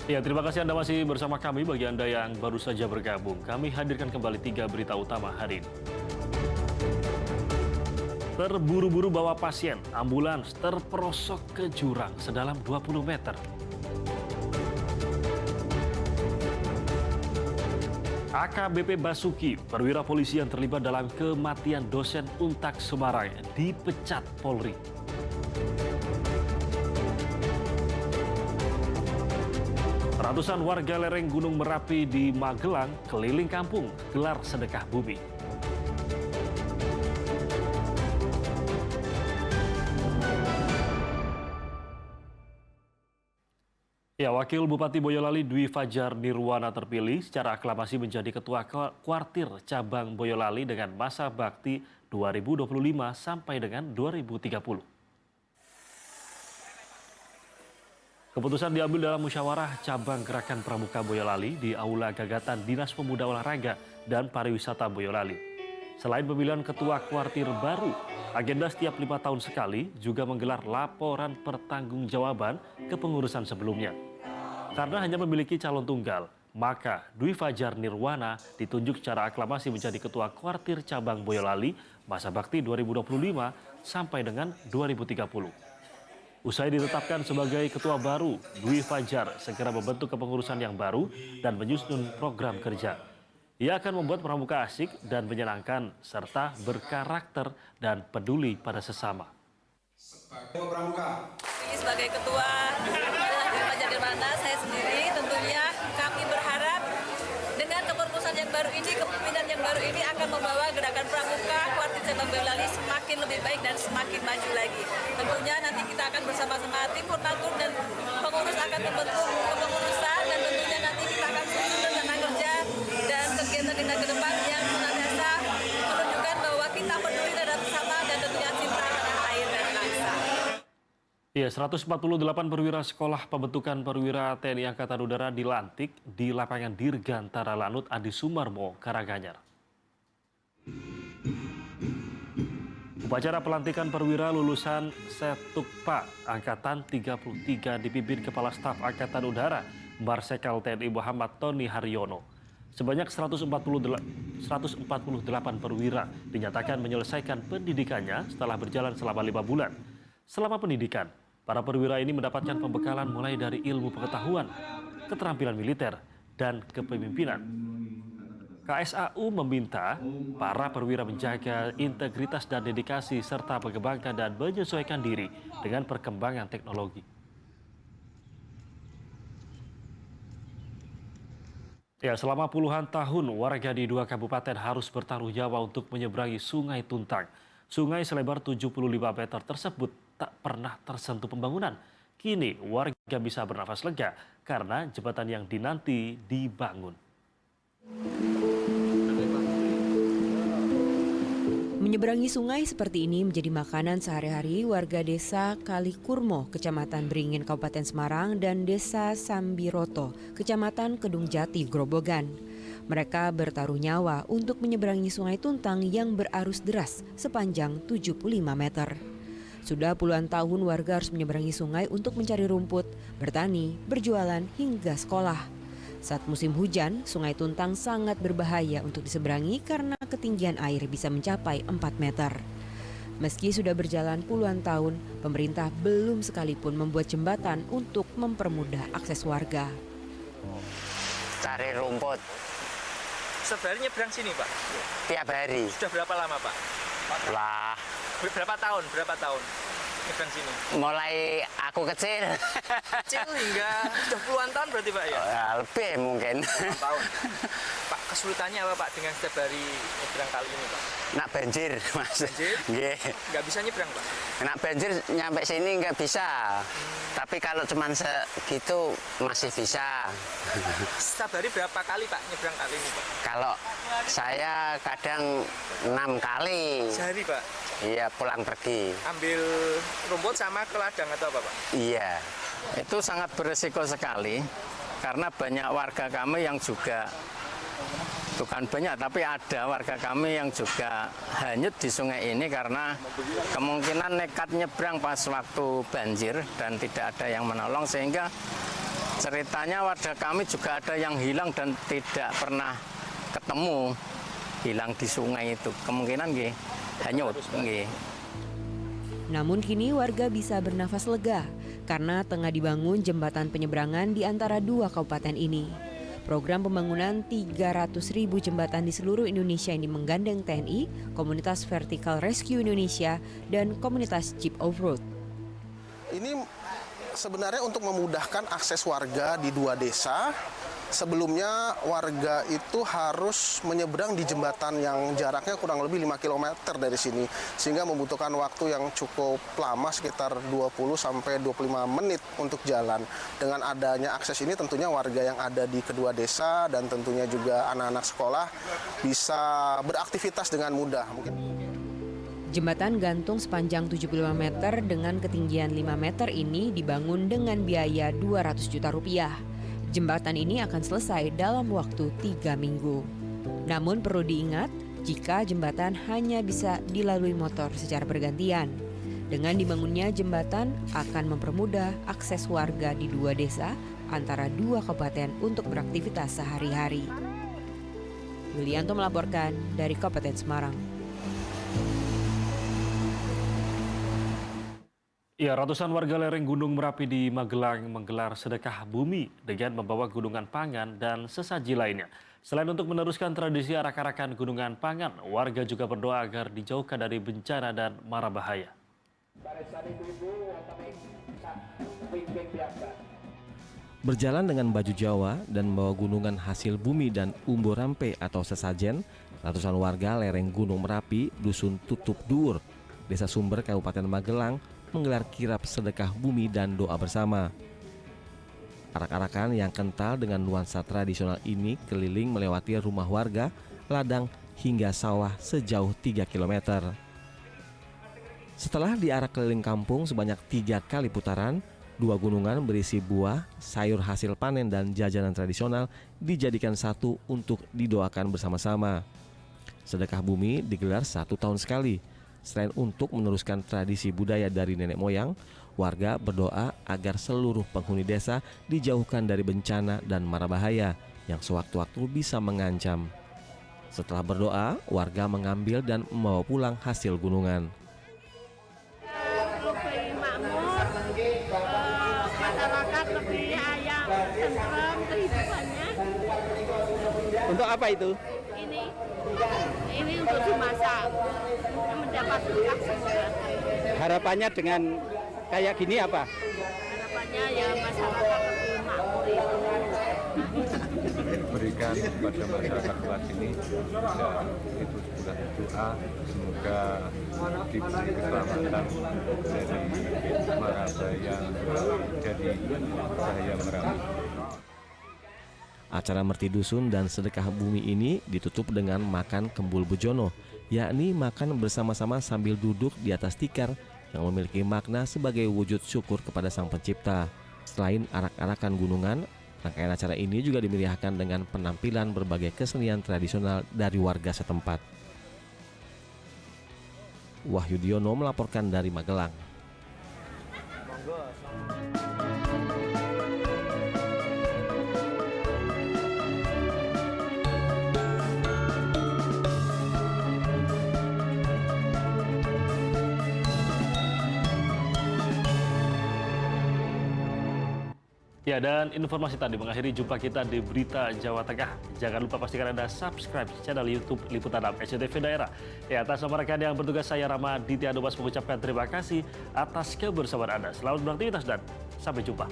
Ya, terima kasih Anda masih bersama kami. Bagi Anda yang baru saja bergabung, kami hadirkan kembali 3 berita utama hari ini. Terburu-buru bawa pasien, ambulans terperosok ke jurang sedalam 20 meter. AKBP Basuki, perwira polisi yang terlibat dalam kematian dosen Untak Semarang, dipecat Polri. Ratusan warga lereng Gunung Merapi di Magelang keliling kampung gelar sedekah bumi. Ya, Wakil Bupati Boyolali Dwi Fajar Nirwana terpilih secara aklamasi menjadi Ketua Kuartir Cabang Boyolali dengan masa bakti 2025 sampai dengan 2030. Keputusan diambil dalam musyawarah cabang Gerakan Pramuka Boyolali di Aula Gagatan Dinas Pemuda Olahraga dan Pariwisata Boyolali. Selain pemilihan ketua kuartir baru, agenda setiap 5 tahun sekali juga menggelar laporan pertanggungjawaban kepengurusan sebelumnya. Karena hanya memiliki calon tunggal, maka Dwi Fajar Nirwana ditunjuk secara aklamasi menjadi ketua kuartir cabang Boyolali masa bakti 2025 sampai dengan 2030. Usai ditetapkan sebagai ketua baru, Dwi Fajar segera membentuk kepengurusan yang baru dan menyusun program kerja. Ia akan membuat pramuka asik dan menyenangkan serta berkarakter dan peduli pada sesama. Sebagai ketua Dwi Fajar Nirwana, saya sendiri tentunya kami berharap dengan kepengurusan yang baru ini, kepemimpinan yang baru ini akan membawa gerakan pramuka kuartir cabang Boyolali semakin lebih baik dan semakin maju lagi. Tentunya nanti kita akan bersama-sama tim koordinator dan pengurus akan membentuk kepengurusan dan tentunya nanti kita akan susun rencana kerja dan kegiatan-kegiatan ke depan yang senantiasa menunjukkan bahwa kita peduli terhadap sesama dan tentunya cinta tanah air dan bangsa. Ya, 148 perwira sekolah pembentukan perwira TNI Angkatan Udara dilantik di lapangan Dirgantara Lanut Adi Sumarmo, Karanganyar. Upacara pelantikan perwira lulusan Setukpa Angkatan 33 dipimpin Kepala Staf Angkatan Udara Marsikal TNI Muhammad Tony Haryono. Sebanyak 148 perwira dinyatakan menyelesaikan pendidikannya setelah berjalan selama 5 bulan. Selama pendidikan, para perwira ini mendapatkan pembekalan mulai dari ilmu pengetahuan, keterampilan militer, dan kepemimpinan. KSAU meminta para perwira menjaga integritas dan dedikasi serta mengembangkan dan menyesuaikan diri dengan perkembangan teknologi. Ya, selama puluhan tahun warga di 2 kabupaten harus bertaruh nyawa untuk menyeberangi Sungai Tuntang. Sungai selebar 75 meter tersebut tak pernah tersentuh pembangunan. Kini warga bisa bernafas lega karena jembatan yang dinanti dibangun. Menyeberangi sungai seperti ini menjadi makanan sehari-hari warga desa Kalikurmo, Kecamatan Beringin, Kabupaten Semarang, dan desa Sambiroto, Kecamatan Kedung Jati, Grobogan. Mereka bertaruh nyawa untuk menyeberangi Sungai Tuntang yang berarus deras sepanjang 75 meter. Sudah puluhan tahun warga harus menyeberangi sungai untuk mencari rumput, bertani, berjualan, hingga sekolah. Saat musim hujan, Sungai Tuntang sangat berbahaya untuk diseberangi karena ketinggian air bisa mencapai 4 meter. Meski sudah berjalan puluhan tahun, pemerintah belum sekalipun membuat jembatan untuk mempermudah akses warga. Cari rumput. Setiap hari nyebrang sini, Pak? Tiap hari. Sudah berapa lama, Pak? Lah, Berapa tahun nyebrang sini? mulai aku kecil. Kecil hingga sudah puluhan tahun berarti, Pak, ya? Ya, lebih mungkin. Puluhan tahun. Pak, kesulitannya apa, Pak, dengan setiap hari nyebrang kali ini, Pak? Nak banjir, Mas. Banjir? Nggih. Nggak bisa nyebrang, Pak? Nak banjir nyampe sini nggak bisa. Tapi kalau cuman segitu masih bisa. Setiap hari berapa kali, Pak, nyebrang kali ini, Pak? Kalau saya kadang 6 kali. Sehari, Pak? Iya, pulang pergi. Ambil rumput sama ke ladang atau apa, Pak? Iya. Itu sangat beresiko sekali karena banyak warga kami yang juga, bukan banyak tapi ada warga kami yang juga hanyut di sungai ini karena kemungkinan nekat nyebrang pas waktu banjir dan tidak ada yang menolong sehingga Ceritanya warga kami juga ada yang hilang dan tidak pernah ketemu, hilang di sungai itu. Kemungkinan nggih hanyut nggih. Namun kini warga bisa bernafas lega karena tengah dibangun jembatan penyeberangan di antara dua kabupaten ini. Program pembangunan 300.000 jembatan di seluruh Indonesia ini menggandeng TNI, Komunitas Vertical Rescue Indonesia, dan Komunitas Jeep Off-Road. Ini sebenarnya untuk memudahkan akses warga di dua desa. Sebelumnya warga itu harus menyeberang di jembatan yang jaraknya kurang lebih 5 km dari sini. Sehingga membutuhkan waktu yang cukup lama, sekitar 20-25 menit untuk jalan. Dengan adanya akses ini tentunya warga yang ada di kedua desa dan tentunya juga anak-anak sekolah bisa beraktivitas dengan mudah. Jembatan gantung sepanjang 75 meter dengan ketinggian 5 meter ini dibangun dengan biaya 200 juta rupiah. Jembatan ini akan selesai dalam waktu 3 minggu. Namun perlu diingat, jika jembatan hanya bisa dilalui motor secara bergantian. Dengan dibangunnya jembatan akan mempermudah akses warga di dua desa antara dua kabupaten untuk beraktivitas sehari-hari. Yulianto melaporkan dari Kabupaten Semarang. Ya, ratusan warga lereng Gunung Merapi di Magelang menggelar sedekah bumi dengan membawa gunungan pangan dan sesaji lainnya. Selain untuk meneruskan tradisi arak-arakan gunungan pangan, warga juga berdoa agar dijauhkan dari bencana dan mara bahaya. Berjalan dengan baju Jawa dan membawa gunungan hasil bumi dan umbo rampe atau sesajen, ratusan warga lereng Gunung Merapi, Dusun Tutup Dur, Desa Sumber, Kabupaten Magelang, menggelar kirap sedekah bumi dan doa bersama. Arak-arakan yang kental dengan nuansa tradisional ini keliling melewati rumah warga, ladang, hingga sawah sejauh 3 km. Setelah diarak keliling kampung sebanyak 3 kali putaran, 2 gunungan berisi buah, sayur hasil panen dan jajanan tradisional dijadikan satu untuk didoakan bersama-sama. Sedekah bumi digelar 1 tahun sekali. Selain untuk meneruskan tradisi budaya dari nenek moyang, warga berdoa agar seluruh penghuni desa dijauhkan dari bencana dan mara bahaya yang sewaktu-waktu bisa mengancam. Setelah berdoa, warga mengambil dan membawa pulang hasil gunungan. Lebih makmur, masyarakat lebih ayam, tentrem kehidupannya. Untuk apa itu? Ini untuk dimasak, mendapat berkah semua. Harapannya dengan kayak gini apa? Harapannya ya masyarakat lebih makmur itu. Berikan kepada masyarakat luas ini ya, itu sebuah doa, semoga diberi keselamatan dari mara bahaya, dari bahaya Merapi. Acara Merti Dusun dan sedekah bumi ini ditutup dengan makan kembul bejono, yakni makan bersama-sama sambil duduk di atas tikar yang memiliki makna sebagai wujud syukur kepada Sang Pencipta. Selain arak-arakan gunungan, rangkaian acara ini juga dimeriahkan dengan penampilan berbagai kesenian tradisional dari warga setempat. Wahyu Diono melaporkan dari Magelang. Ya, dan informasi tadi mengakhiri jumpa kita di Berita Jawa Tengah. Jangan lupa pastikan Anda subscribe channel YouTube Liputan 6 SCTV Daerah. Ya, atas nama rekan yang bertugas, saya Rama Ditya Dubas mengucapkan terima kasih atas kebersamaan Anda. Selamat beraktivitas dan sampai jumpa.